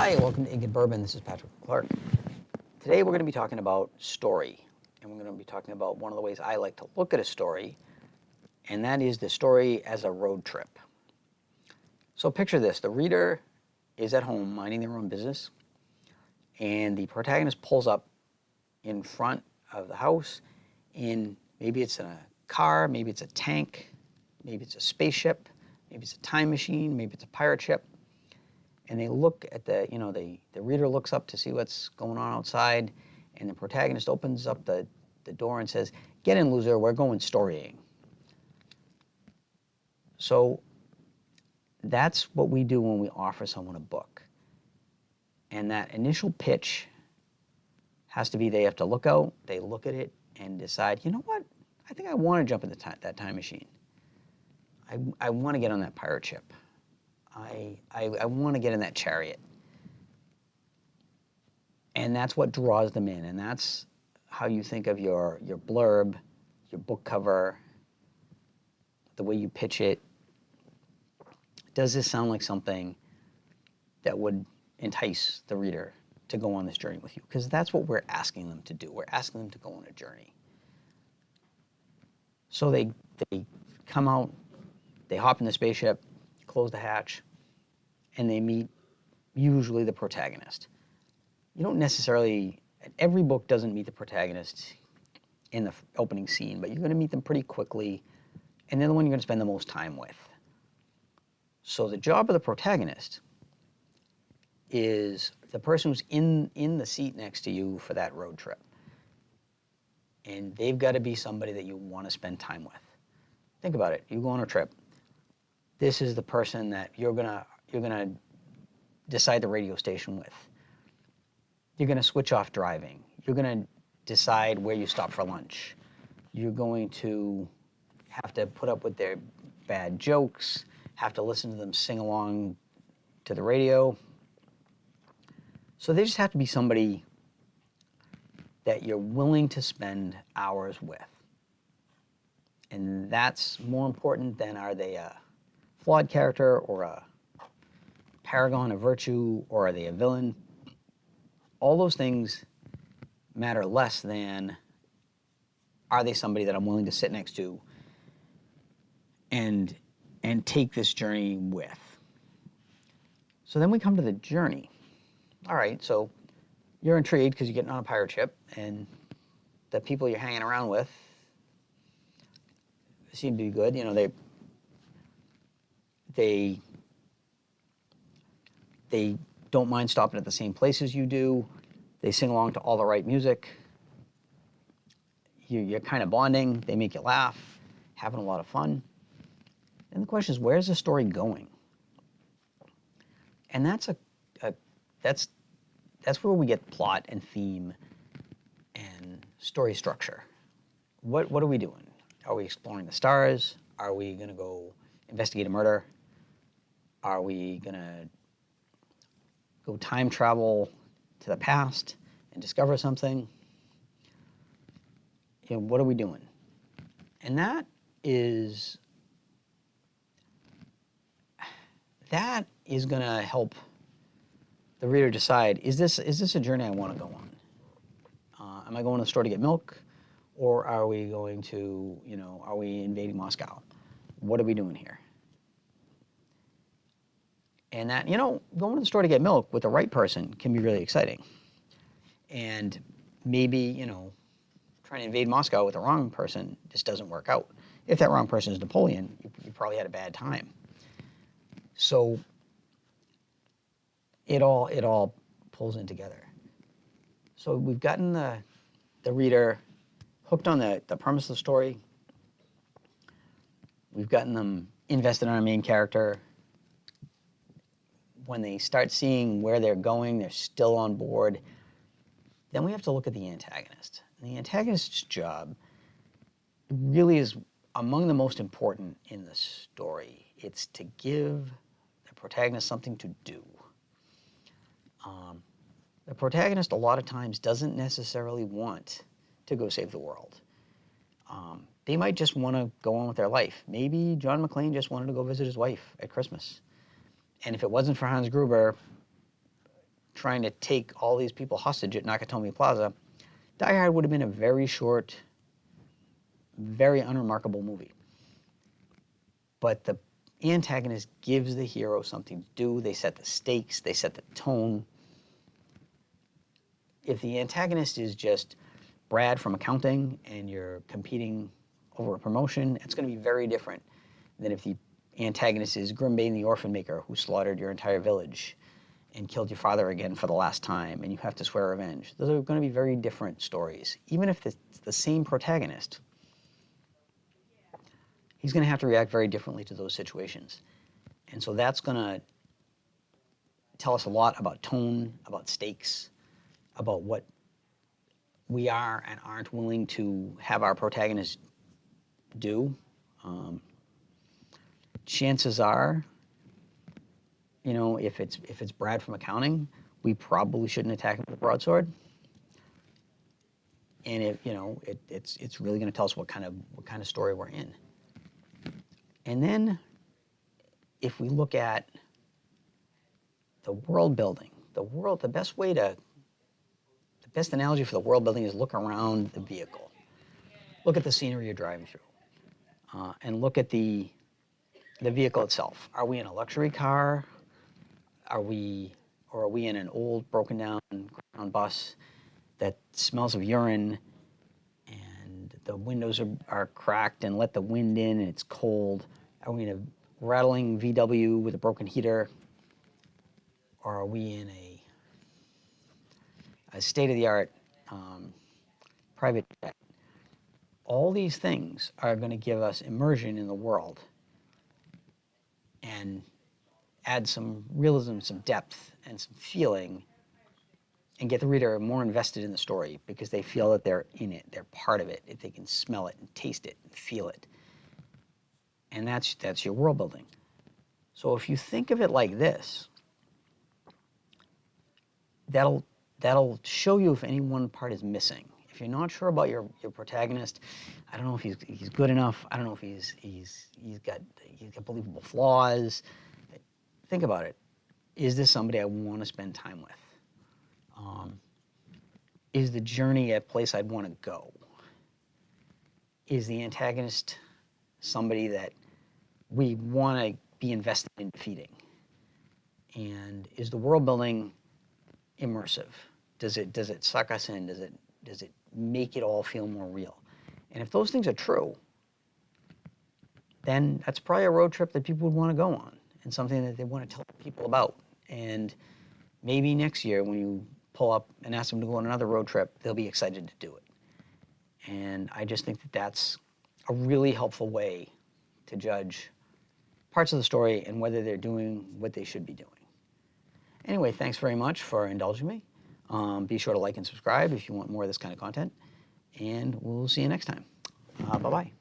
Hi, welcome to Ink and Bourbon. This is Patrick Clark. Today we're going to be talking about story, and we're going to be talking about one of the ways I like to look at a story, and that is the story as a road trip. So picture this, the reader is at home minding their own business, and the protagonist pulls up in front of the house in, maybe it's in a car, maybe it's a tank, maybe it's a spaceship, maybe it's a time machine, maybe it's a pirate ship. And they look at the reader looks up to see what's going on outside, and the protagonist opens up the door and says, "Get in, loser, we're going storying." So that's what we do when we offer someone a book. And that initial pitch has to be, they have to look out, they look at it and decide, you know what, I think I want to jump in that time machine. I want to get on that pirate ship. I want to get in that chariot. And that's what draws them in. And that's how you think of your blurb, your book cover, the way you pitch it. Does this sound like something that would entice the reader to go on this journey with you? Because that's what we're asking them to do. We're asking them to go on a journey. So they come out, they hop in the spaceship, close the hatch, and they meet usually the protagonist. You don't necessarily, every book doesn't meet the protagonist in the opening scene, but you're going to meet them pretty quickly, and they're the one you're going to spend the most time with. So the job of the protagonist is the person who's in the seat next to you for that road trip. And they've got to be somebody that you want to spend time with. Think about it. You go on a trip. This is the person that you're gonna decide the radio station with. You're gonna switch off driving. You're gonna decide where you stop for lunch. You're going to have to put up with their bad jokes, have to listen to them sing along to the radio. So they just have to be somebody that you're willing to spend hours with. And that's more important than, are they a flawed character or a paragon of virtue, or are they a villain? All those things matter less than, are they somebody that I'm willing to sit next to and take this journey with? So then we come to the journey. All right, so you're intrigued because you're getting on a pirate ship, and the people you're hanging around with seem to be good. You know, they don't mind stopping at the same places you do. They sing along to all the right music. You're kind of bonding. They make you laugh, having a lot of fun. And the question is, where's the story going? And that's where we get plot and theme and story structure. What are we doing? Are we exploring the stars? Are we going to go investigate a murder? Are we going to go time travel to the past and discover something? You know, what are we doing? And that is going to help the reader decide, is this a journey I want to go on? Am I going to the store to get milk? Or are we going to, are we invading Moscow? What are we doing here? And that, going to the store to get milk with the right person can be really exciting. And maybe, trying to invade Moscow with the wrong person just doesn't work out. If that wrong person is Napoleon, you probably had a bad time. So it all pulls in together. So we've gotten the reader hooked on the premise of the story. We've gotten them invested in our main character. When they start seeing where they're going, they're still on board. Then we have to look at the antagonist. And the antagonist's job really is among the most important in the story. It's to give the protagonist something to do. The protagonist a lot of times doesn't necessarily want to go save the world. They might just want to go on with their life. Maybe John McClane just wanted to go visit his wife at Christmas. And if it wasn't for Hans Gruber, trying to take all these people hostage at Nakatomi Plaza, Die Hard would have been a very short, very unremarkable movie. But the antagonist gives the hero something to do. They set the stakes, they set the tone. If the antagonist is just Brad from accounting and you're competing over a promotion, it's going to be very different than if the antagonist is Grimbane the Orphan Maker who slaughtered your entire village and killed your father again for the last time and you have to swear revenge. Those are going to be very different stories. Even if it's the same protagonist, he's going to have to react very differently to those situations. And so that's going to tell us a lot about tone, about stakes, about what we are and aren't willing to have our protagonist do. Chances are, you know, if it's Brad from accounting, we probably shouldn't attack him with a broadsword. And it's really going to tell us what kind of story we're in. And then, if we look at the world building, the best analogy for the world building is look around the vehicle. Look at the scenery you're driving through, and look at the vehicle itself. Are we in a luxury car? Are we in an old, broken down bus that smells of urine and the windows are cracked and let the wind in and it's cold? Are we in a rattling VW with a broken heater? Or are we in a state-of-the-art private jet? All these things are going to give us immersion in the world and add some realism, some depth, and some feeling, and get the reader more invested in the story because they feel that they're in it, they're part of it, if they can smell it and taste it and feel it. And that's your world building. So if you think of it like this, that'll show you if any one part is missing. If you're not sure about your protagonist, I don't know if he's good enough. I don't know if he's got believable flaws. Think about it. Is this somebody I want to spend time with? Is the journey a place I'd want to go? Is the antagonist somebody that we want to be invested in defeating? And is the world building immersive? Does it suck us in? Does it make it all feel more real? And if those things are true, then that's probably a road trip that people would want to go on and something that they want to tell people about. And maybe next year when you pull up and ask them to go on another road trip, they'll be excited to do it. And I just think that that's a really helpful way to judge parts of the story and whether they're doing what they should be doing. Anyway, thanks very much for indulging me. Be sure to like and subscribe if you want more of this kind of content. And we'll see you next time. Bye-bye.